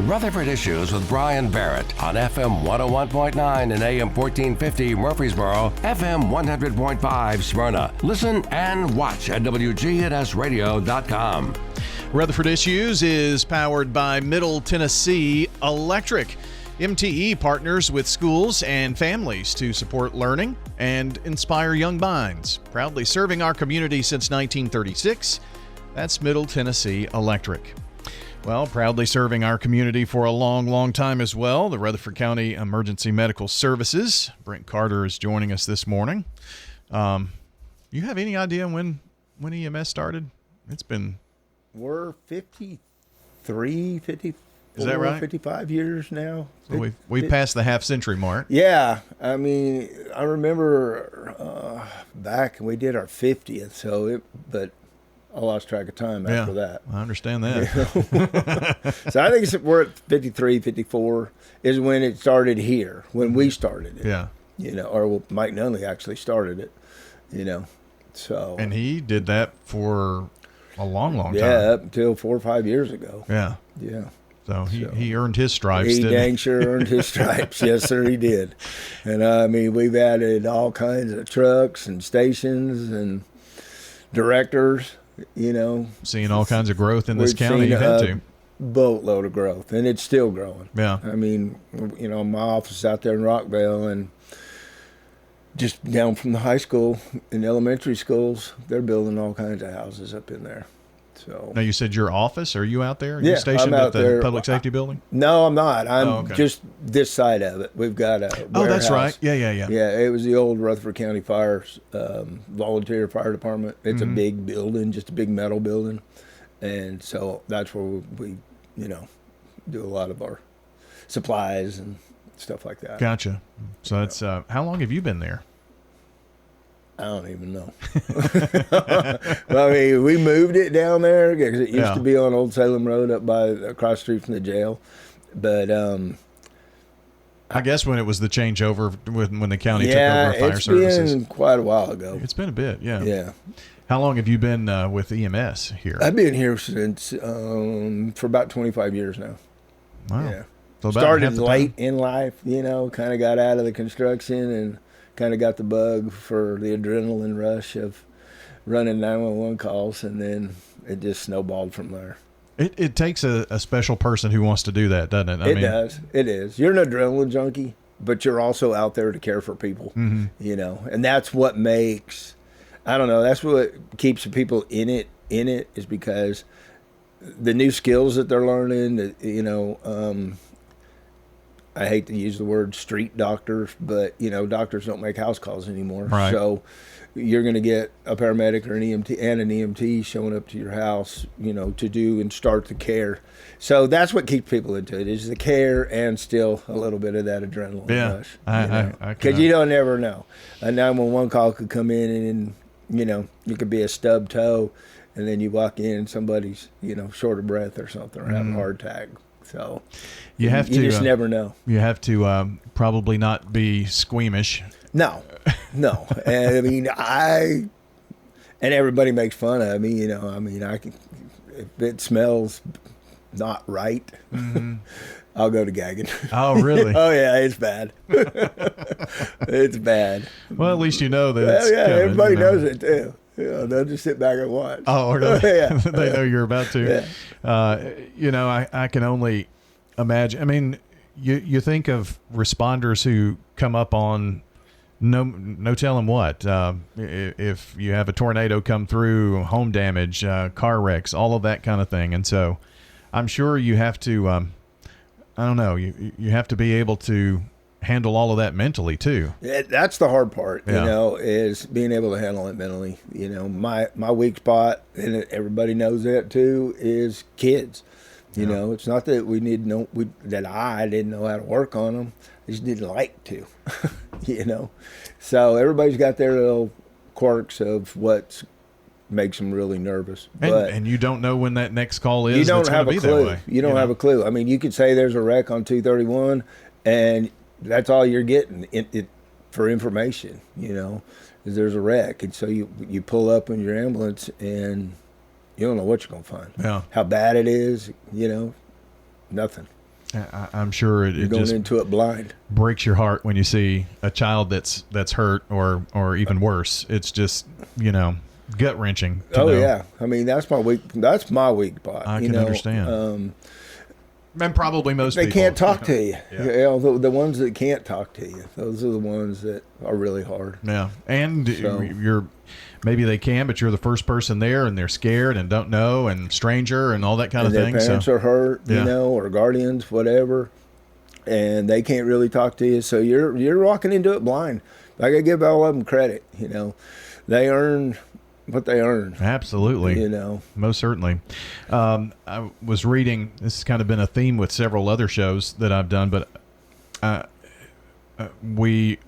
Rutherford Issues with Bryan Barrett on FM 101.9 and AM 1450 Murfreesboro, FM 100.5 Smyrna. Listen and watch at WGNSradio.com. Rutherford Issues is powered by Middle Tennessee Electric. MTE partners with schools and families to support learning and inspire young minds. Proudly serving our community since 1936. That's Middle Tennessee Electric. Well, proudly serving our community for a long, long time as well, the Rutherford County Emergency Medical Services. Brent Carter is joining us this morning. You have any idea when EMS started? We're 53, 54. Is that right? 55 years now. So we passed the half-century mark. Yeah. I mean, I remember back when we did our 50th, but I lost track of time after that. I understand that. So I think we're at 53, 54 is when it started here, when we started it. Yeah. Or Mike Nunley actually started it, so. And he did that for a long, long time. Yeah, up until 4 or 5 years ago. Yeah. Yeah. So he earned his stripes, He didn't dang sure earned his stripes. Yes, sir, he did. And, I mean, we've added all kinds of trucks and stations and directors, Seeing all kinds of growth in this county, you had to. Boatload of growth, and it's still growing. Yeah. I mean, my office is out there in Rockville, and just down from the high school and elementary schools, they're building all kinds of houses up in there. So now, you said your office. Are you out there? Are yeah, you stationed I'm out at the there. public safety building? No, I'm not. I'm okay. just this side of it. We've got a warehouse. Oh, that's right. Yeah. Yeah, it was the old Rutherford County Fire Volunteer Fire Department. It's a big building, just a big metal building. And so that's where we do a lot of our supplies and stuff like that. Gotcha. So that's how long have you been there? I don't even know. Well, I mean, we moved it down there because it used to be on Old Salem Road across the street from the jail. But I guess when it was the changeover when the county took over fire services. It's been quite a while ago. It's been a bit, yeah. Yeah. How long have you been with EMS here? I've been here since for about 25 years now. Wow. Yeah. So started late in life, kind of got out of the construction and kind of got the bug for the adrenaline rush of running 911 calls, and then it just snowballed from there. It takes a special person who wants to do that, doesn't it? It does. It is. You're an adrenaline junkie, but you're also out there to care for people, and that's what makes, I don't know, that's what keeps the people in it is because the new skills that they're learning, I hate to use the word street doctors, but, doctors don't make house calls anymore. Right. So you're going to get a paramedic or an EMT showing up to your house, to do and start the care. So that's what keeps people into it, is the care and still a little bit of that adrenaline rush. Because you don't ever know. A 911 call could come in and, you could be a stub toe, and then you walk in and somebody's, short of breath or something or having a heart attack. So you just never know. You have to probably not be squeamish. No. And I mean, and everybody makes fun of me, I can, if it smells not right, I'll go to gagging. Oh, really? Oh, yeah, it's bad. It's bad. Well, at least you know that it's coming, everybody knows it, too. They'll just sit back and watch. Oh, really? Yeah. They know you're about to. Yeah. I can only imagine. I mean, you think of responders who come up on no telling what. If you have a tornado come through, home damage, car wrecks, all of that kind of thing. And so I'm sure you have to, I don't know, you have to be able to handle all of that mentally too. That's the hard part, is being able to handle it mentally. My weak spot, and everybody knows that too, is kids. It's not that that I didn't know how to work on them. I just didn't like to, So everybody's got their little quirks of what makes them really nervous. And you don't know when that next call is. You don't have a clue. That way, you don't have a clue. I mean, you could say there's a wreck on 231, and that's all you're getting for information, is there's a wreck. And so you pull up in your ambulance and you don't know what you're going to find. Yeah. How bad it is, nothing. I'm sure You're it going just into it blind. breaks your heart when you see a child that's hurt or even worse. It's just, gut wrenching. Yeah, I mean that's my weak spot. I can understand. And probably most they people. Can't talk to you. Yeah. The ones that can't talk to you, those are the ones that are really hard. Yeah, and maybe they can, but you're the first person there, and they're scared and don't know, and stranger and all that kind of thing. Their parents are hurt, Yeah. or guardians, whatever, and they can't really talk to you. So you're walking into it blind. I gotta give all of them credit. They earn what they earn. Absolutely. Most certainly. I was reading, this has kind of been a theme with several other shows that I've done, but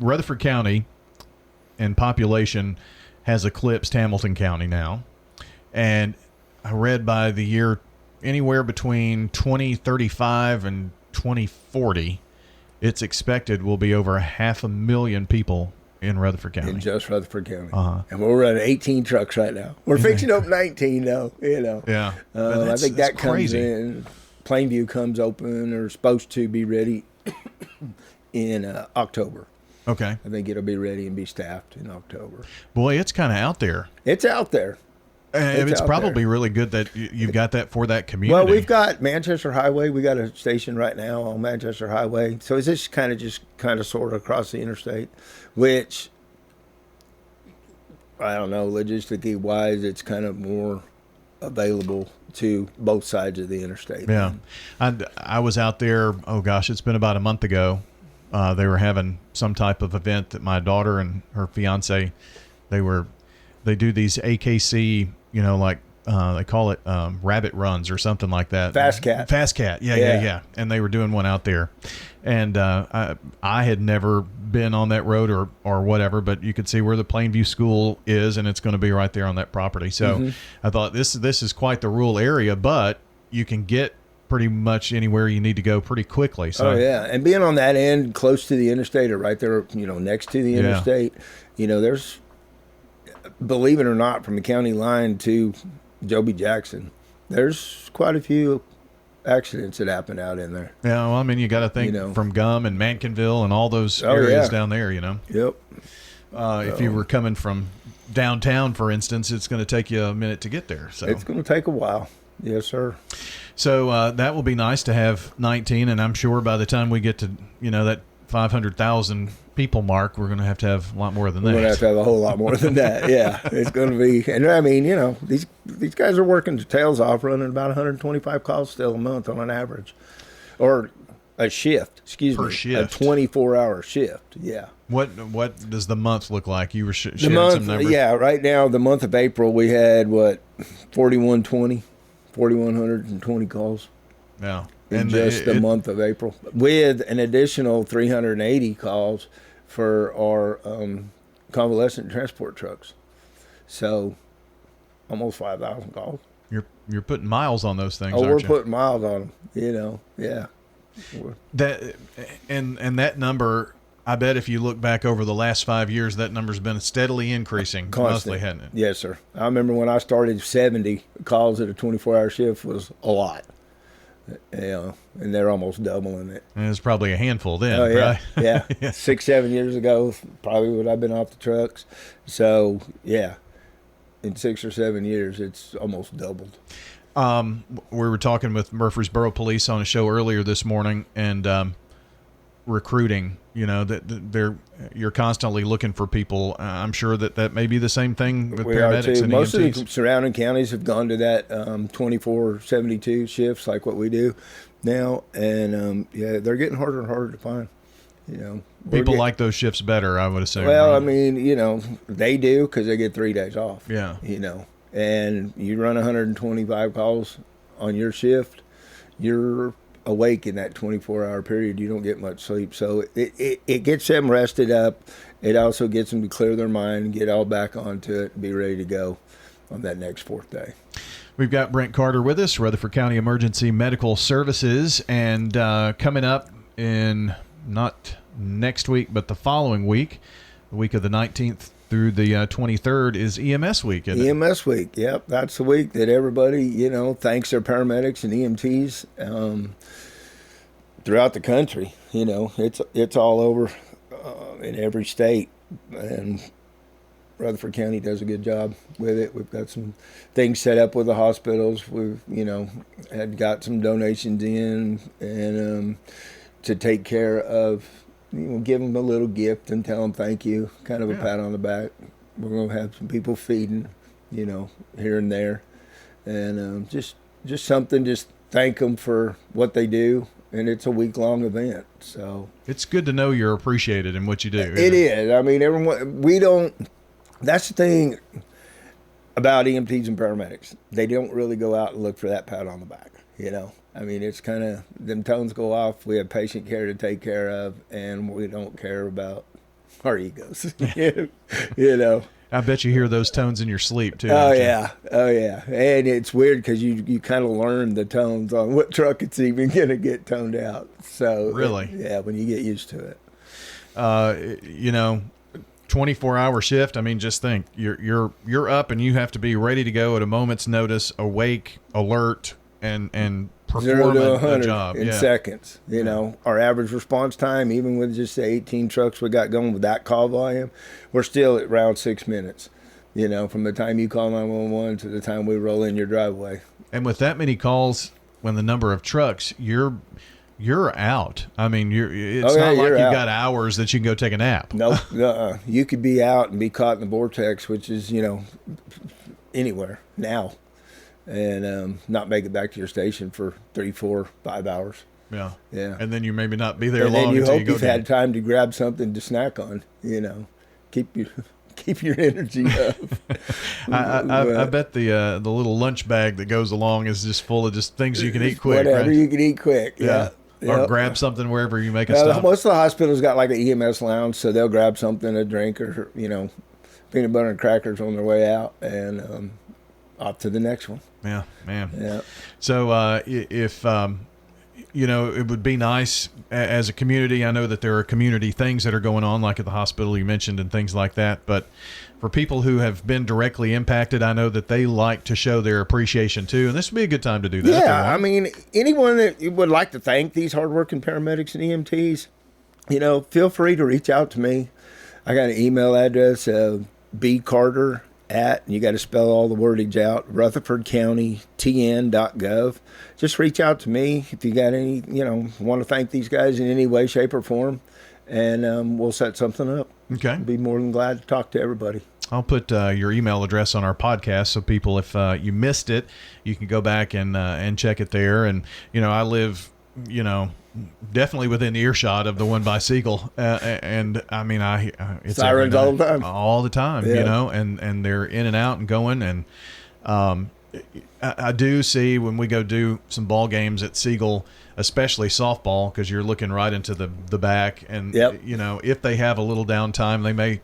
Rutherford County in population has eclipsed Hamilton County now. And I read by the year anywhere between 2035 and 2040, it's expected will be over 500,000 people in Rutherford County. In just Rutherford County. Uh-huh. And we're running 18 trucks right now. We're fixing up 19 though, Yeah. I think that comes in. Plainview comes open or supposed to be ready in October. Okay. I think it'll be ready and be staffed in October. Boy, it's kind of out there. It's out there. It's probably really good that you've got that for that community. Well, we've got Manchester Highway. We got a station right now on Manchester Highway. So it's just kind of sort of across the interstate, which I don't know, logistically wise, it's kind of more available to both sides of the interstate. Yeah. I was out there, it's been about a month ago. They were having some type of event that my daughter and her fiance, they do these AKC, they call it rabbit runs or something like that. Fast Cat. Yeah. And they were doing one out there. And I had never been on that road or whatever, but you could see where the Plainview School is, and it's going to be right there on that property. So I thought this is quite the rural area, but you can get pretty much anywhere you need to go pretty quickly. So and being on that end, close to the interstate or right there, next to the interstate, there's, believe it or not, from the county line to Joby Jackson, there's quite a few accidents that happen out in there. Yeah, well, I mean, you got to think from Gum and Mankinville and all those areas down there, Yep. If you were coming from downtown, for instance, it's going to take you a minute to get there. So it's going to take a while. Yes, sir. So that will be nice to have 19, and I'm sure by the time we get to, that 500,000 people mark, we're going to have a lot more than that. We're going to have a whole lot more than that. Yeah, it's going to be. And I mean, these guys are working their tails off, running about 125 calls still a month on an average, or a shift. Per shift. A 24-hour shift. Yeah. What does the month look like? You were sharing some numbers. Yeah, right now the month of April we had 4,120 calls. Yeah. In just the month of April, with an additional 380 calls for our convalescent transport trucks. So almost 5,000 calls. You're putting miles on those things, aren't you? We're putting miles on them, yeah. That and that number, I bet if you look back over the last 5 years, that number's been steadily increasing. Constantly, hasn't it? Yes, sir. I remember when I started, 70 calls at a 24-hour shift was a lot. And they're almost doubling it. And it's probably a handful then, right? Yeah. 6-7 years ago, probably when I've been off the trucks. So, yeah, in 6 or 7 years, it's almost doubled. We were talking with Murfreesboro Police on a show earlier this morning, and recruiting, that you're constantly looking for people. I'm sure that may be the same thing with paramedics and Most EMTs. of the surrounding counties have gone to that 24/72 shifts like what we do now, and they're getting harder and harder to find. People like those shifts better, I would assume. Well, right? I mean, they do because they get 3 days off. Yeah. And you run 125 calls on your shift, you're awake in that 24-hour period. You don't get much sleep, so it gets them rested up. It also gets them to clear their mind, get all back onto it, and be ready to go on that next 4th day. We've got Brent Carter with us, Rutherford County Emergency Medical Services, and coming up in not next week but the following week, the week of the 19th through the 23rd, is EMS week, isn't it? EMS week, yep. That's the week that everybody, thanks their paramedics and EMTs. throughout the country. It's all over in every state, and Rutherford County does a good job with it. We've got some things set up with the hospitals. We've, had got some donations in, and to take care of, give them a little gift and tell them thank you, kind of a pat on the back. We're going to have some people feeding, here and there, and just something, just thank them for what they do. And it's a week-long event, so it's good to know you're appreciated in what you do. It is. I mean, that's the thing about EMTs and paramedics. They don't really go out and look for that pat on the back, I mean, it's kind of, them tones go off. We have patient care to take care of, and we don't care about our egos, I bet you hear those tones in your sleep, too. Oh, yeah. And it's weird because you kind of learn the tones on what truck it's even going to get toned out. So really? When you get used to it. 24-hour shift. I mean, just think, you're up and you have to be ready to go at a moment's notice, awake, alert, and perform 0 to 100 a job in seconds. Our average response time, even with just the 18 trucks we got going with that call volume, we're still at around 6 minutes. From the time you call 911 to the time we roll in your driveway. And with that many calls, when the number of trucks, you're out. I mean, it's not like you've got hours that you can go take a nap. Nope. You could be out and be caught in the vortex, which is, anywhere now, and not make it back to your station for 3, 4, 5 hours. Yeah. Yeah. And then you maybe not be there and long then you until hope you go you've had time to grab something to snack on, keep your energy up. I bet the little lunch bag that goes along is just full of just things you can eat quick. Whatever right? you can eat quick. Yeah. Or grab something wherever you make a stop. Most of the hospitals got like an EMS lounge, so they'll grab something, a drink, or peanut butter and crackers on their way out, and off to the next one. Yeah, man. Yeah. So if it would be nice as a community. I know that there are community things that are going on, like at the hospital you mentioned and things like that. But for people who have been directly impacted, I know that they like to show their appreciation too. And this would be a good time to do that. Yeah, I mean, anyone that would like to thank these hardworking paramedics and EMTs, feel free to reach out to me. I got an email address, bcarter@ and you got to spell all the wordage out, rutherfordcountytn.gov. Just reach out to me if you got any, want to thank these guys in any way, shape, or form, and we'll set something up. Okay. I'd be more than glad to talk to everybody. I'll put your email address on our podcast so people, if you missed it, you can go back and check it there. And, I live, definitely within earshot of the one by Siegel. And I mean, it's sirens all the time. All the time, yeah. And they're in and out and going. And I do see when we go do some ball games at Siegel, especially softball, because you're looking right into the back. And, yep. If they have a little downtime, they may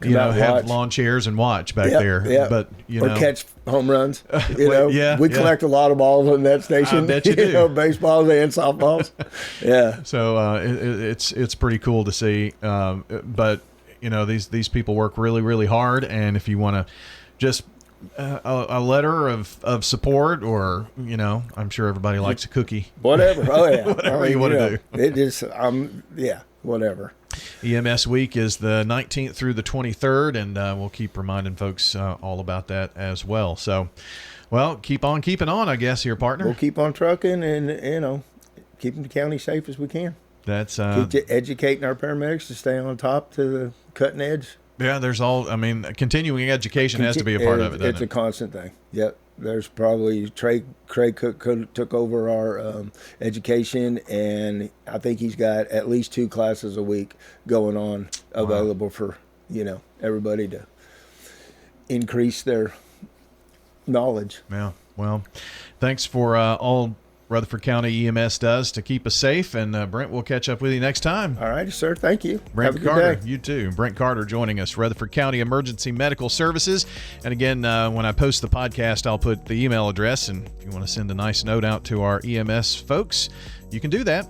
have lawn chairs and watch back there. Yep. But, or catch home runs. Yeah, we collect a lot of balls on that station. I bet you do. Baseballs and softballs. Yeah. So it's pretty cool to see. But these people work really, really hard. And if you want to just a letter of support, or I'm sure everybody likes a cookie. Whatever. Oh yeah. Whatever you want to do. It just whatever. EMS week is the 19th through the 23rd, and we'll keep reminding folks all about that as well. So, well, keep on keeping on, I guess, here, partner. We'll keep on trucking and, keeping the county safe as we can. That's keep educating our paramedics to stay on top to the cutting edge. Yeah, continuing education has to be a part of it. It's a constant thing. Yep. There's probably Craig Cook took over our education, and I think he's got at least 2 classes a week going on available for everybody to increase their knowledge. Yeah. Well, thanks for all Rutherford County EMS does to keep us safe. And Brent, we'll catch up with you next time. All right, sir. Thank you. Brent Carter, you too. Brent Carter joining us, Rutherford County Emergency Medical Services. And again, when I post the podcast, I'll put the email address. And if you want to send a nice note out to our EMS folks, you can do that.